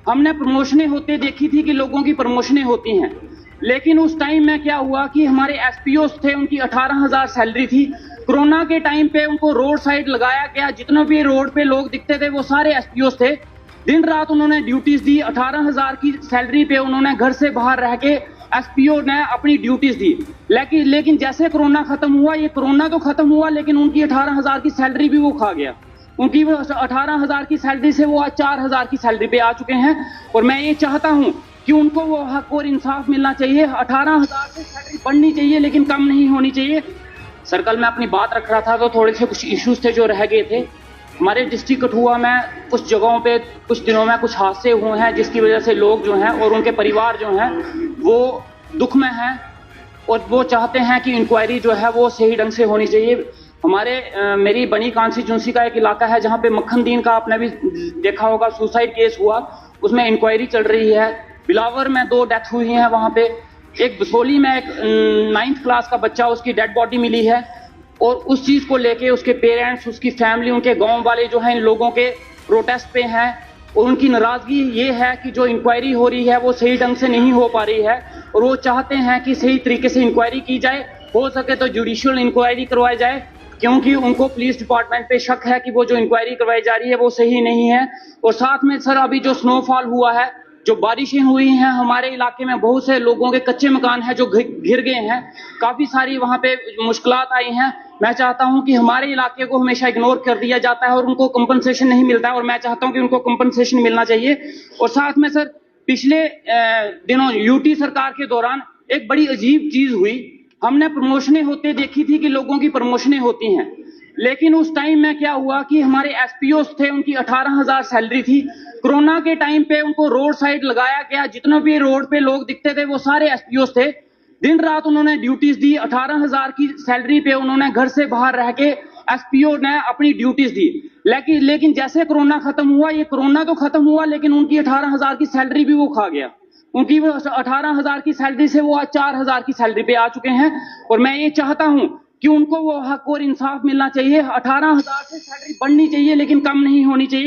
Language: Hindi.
हमने प्रमोशनें होते देखी थी कि लोगों की प्रमोशनें होती हैं, लेकिन उस टाइम में क्या हुआ कि हमारे एसपीओ थे, उनकी 18,000 सैलरी थी। कोरोना के टाइम पे उनको रोड साइड लगाया गया, जितने भी रोड पे लोग दिखते थे वो सारे एसपीओ थे। दिन रात उन्होंने ड्यूटीज दी, 18,000 की सैलरी पे उन्होंने घर से बाहर रह के एसपीओ ने अपनी ड्यूटीज दी। लेकिन जैसे कोरोना खत्म हुआ, ये कोरोना तो खत्म हुआ लेकिन उनकी 18,000 की सैलरी भी वो खा गया। उनकी वो 18,000 की सैलरी से वो आज 4,000 की सैलरी पे आ चुके हैं। और मैं ये चाहता हूं कि उनको वो हक और इंसाफ मिलना चाहिए। 18,000 से सैलरी बढ़नी चाहिए लेकिन कम नहीं होनी चाहिए। सर, कल मैं अपनी बात रख रहा था तो थोड़े से कुछ इश्यूज थे जो रह गए थे। हमारे डिस्ट्रिक्ट कठुआ में कुछ जगहों पे कुछ दिनों में कुछ हादसे हुए हैं, जिसकी वजह से लोग जो हैं और उनके परिवार जो हैं वो दुख में हैं और वो चाहते हैं कि इंक्वायरी जो है वो सही ढंग से होनी चाहिए। मेरी बनी कॉन्स्टिट्यूंसी का एक इलाका है जहां पे मक्खनदीन का आपने भी देखा होगा सुसाइड केस हुआ, उसमें इंक्वायरी चल रही है। बिलावर में 2 डेथ हुई हैं वहां पे। एक बसोली में एक 9th क्लास का बच्चा, उसकी डेड बॉडी मिली है और उस चीज को लेके उसके पेरेंट्स, उसकी फैमिली, उनके गांव वाले जो हैं इन लोगों के प्रोटेस्ट पे हैं और उनकी नाराजगी ये है कि जो इंक्वायरी हो रही है वो सही ढंग से नहीं हो पा रही है और वो चाहते हैं कि सही तरीके से इंक्वायरी की जाए, हो सके तो जुडिशियल इंक्वायरी करवाई जाए, क्योंकि उनको पुलिस डिपार्टमेंट पे शक है कि वो जो इंक्वायरी करवाई जा रही है वो सही नहीं है। और साथ में सर, अभी जो स्नोफॉल हुआ है, जो बारिशें हुई हैं हमारे इलाके में, बहुत से लोगों के कच्चे मकान हैं जो घिर गए हैं, काफी सारी वहां पे मुश्किलात आई हैं। मैं चाहता हूं कि हमारे इलाके को हमेशा इग्नोर कर दिया जाता है और उनको कंपनसेशन नहीं मिलता है और मैं चाहता हूं कि उनको कंपनसेशन मिलना चाहिए। और साथ में सर, पिछले दिनों यूटी सरकार के दौरान एक बड़ी अजीब चीज हुई। हमने प्रमोशनें होते देखी थी कि लोगों की प्रमोशनें होती हैं, लेकिन उस टाइम में क्या हुआ कि हमारे एसपीओ थे, उनकी 18,000 सैलरी थी। कोरोना के टाइम पे उनको रोड साइड लगाया गया, जितने भी रोड पे लोग दिखते थे वो सारे एसपीओ थे। दिन रात उन्होंने ड्यूटीज दी, 18,000 की सैलरी पे उन्होंने घर से बाहर रह के एसपीओ ने अपनी ड्यूटीज दी। लेकिन जैसे कोरोना खत्म हुआ, ये कोरोना तो खत्म हुआ लेकिन उनकी 18,000 की सैलरी भी वो खा गया। उनकी वो 18,000 की सैलरी से वो आज 4,000 की सैलरी पे आ चुके हैं और मैं ये चाहता हूं कि उनको वो हक और इंसाफ मिलना चाहिए। 18,000 से सैलरी बढ़नी चाहिए लेकिन कम नहीं होनी चाहिए।